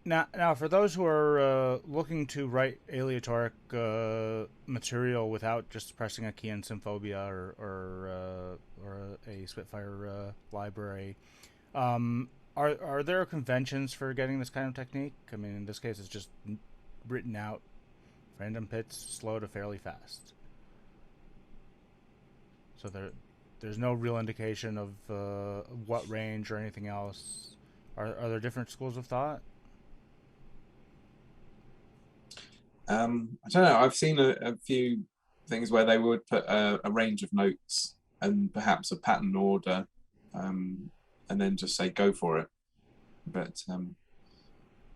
Now, for those who are looking to write aleatoric material without just pressing a key in Symphobia or a Spitfire library, are there conventions for getting this kind of technique? I mean, in this case, it's just written out random pits, slow to fairly fast. So there's no real indication of what range or anything else. Are there different schools of thought? I don't know. I've seen a few things where they would put a range of notes and perhaps a pattern order, um, and then just say go for it. But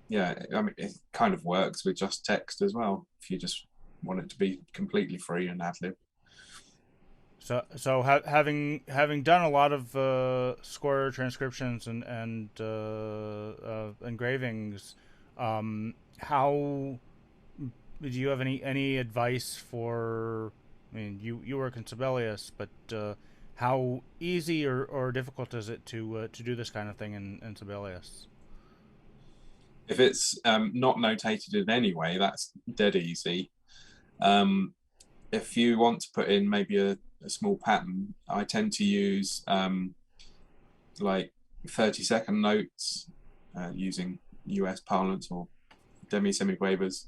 yeah, I mean, it kind of works with just text as well. If you just want it to be completely free and ad lib. Having done a lot of score transcriptions and engravings, how do you have any advice for? I mean, you work in Sibelius, but how easy or difficult is it to do this kind of thing in Sibelius? If it's not notated in any way, that's dead easy. Um, if you want to put in maybe a small pattern, I tend to use like 30-second notes using US parlance or demi-semigravers.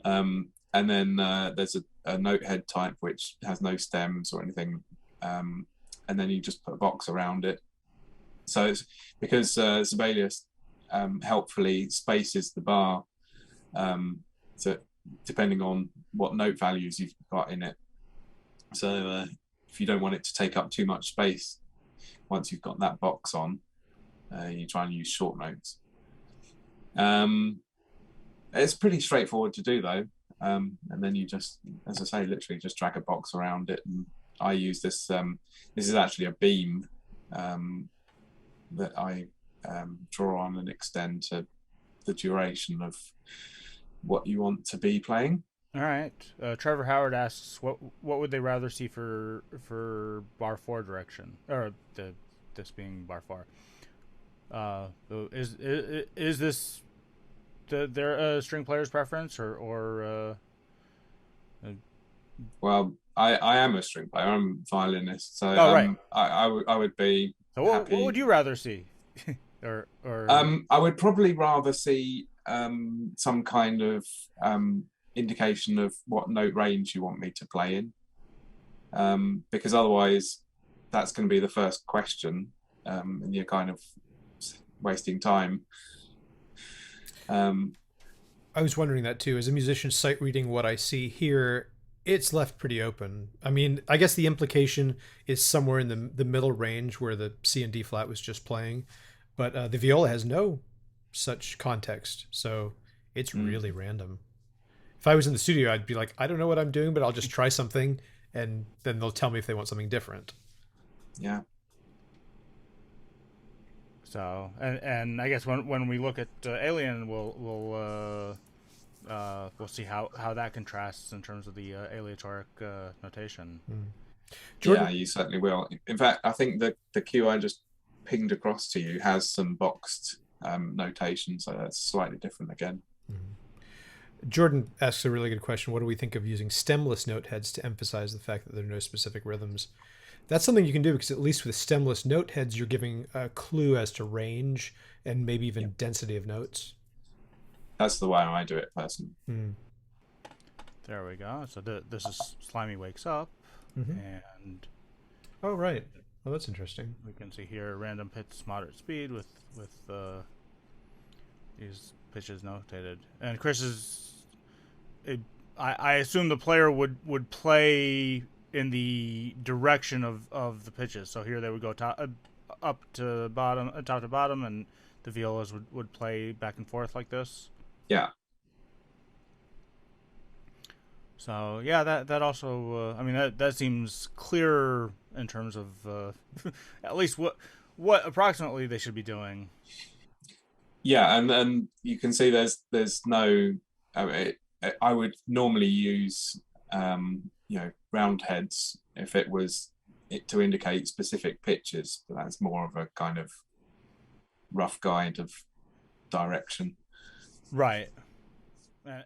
And then there's a note head type which has no stems or anything. And then you just put a box around it. So it's because Sibelius helpfully spaces the bar, so depending on what note values you've got in it. So if you don't want it to take up too much space, once you've got that box on, you try and use short notes. Um, it's pretty straightforward to do though. And then you just, as I say, literally just drag a box around it. And I use this. This is actually a beam um, that I draw on and extend to the duration of what you want to be playing. All right. Trevor Howard asks, what would they rather see for bar four direction, or this being bar four? Is this their string player's preference uh, Well, I am a string player. I'm a violinist, so oh, right. I would be So what would happy. you rather see, or I would probably rather see some kind of indication of what note range you want me to play in, because otherwise, that's going to be the first question, and you're kind of wasting time. Um, I was wondering that too. As a musician, sight reading what I see here, it's left pretty open. I mean, I guess the implication is somewhere in the middle range where the C and D flat was just playing, but the viola has no such context, so it's mm, really random. If I was in the studio, I'd be like, I don't know what I'm doing, but I'll just try something, and then they'll tell me if they want something different. yeah, so and I guess when we look at Alien, we'll see how that contrasts in terms of the aleatoric notation. Mm. yeah, Jordan, you certainly will. In fact, I think that the queue I just pinged across to you has some boxed notation, so that's slightly different again. Jordan asks a really good question. What do we think of using stemless note heads to emphasize the fact that there are no specific rhythms? That's something you can do because at least with stemless note heads, you're giving a clue as to range and maybe Yeah, even density of notes. that's the way I do it personally. Mm. There we go. So this is Slimy wakes up, Mm-hmm. and Oh, right. Oh, that's interesting. we can see here random hits moderate speed with these pitches notated. And Chris is, it, I assume the player would play in the direction of the pitches. So here they would go up to bottom, top to bottom, and the violas would play back and forth like this. Yeah, So yeah, that also, I mean, that seems clearer in terms of at least what approximately they should be doing. yeah, and you can see there's no. I would normally use round heads if it was to indicate specific pitches, but that's more of a kind of rough guide of direction. Right. And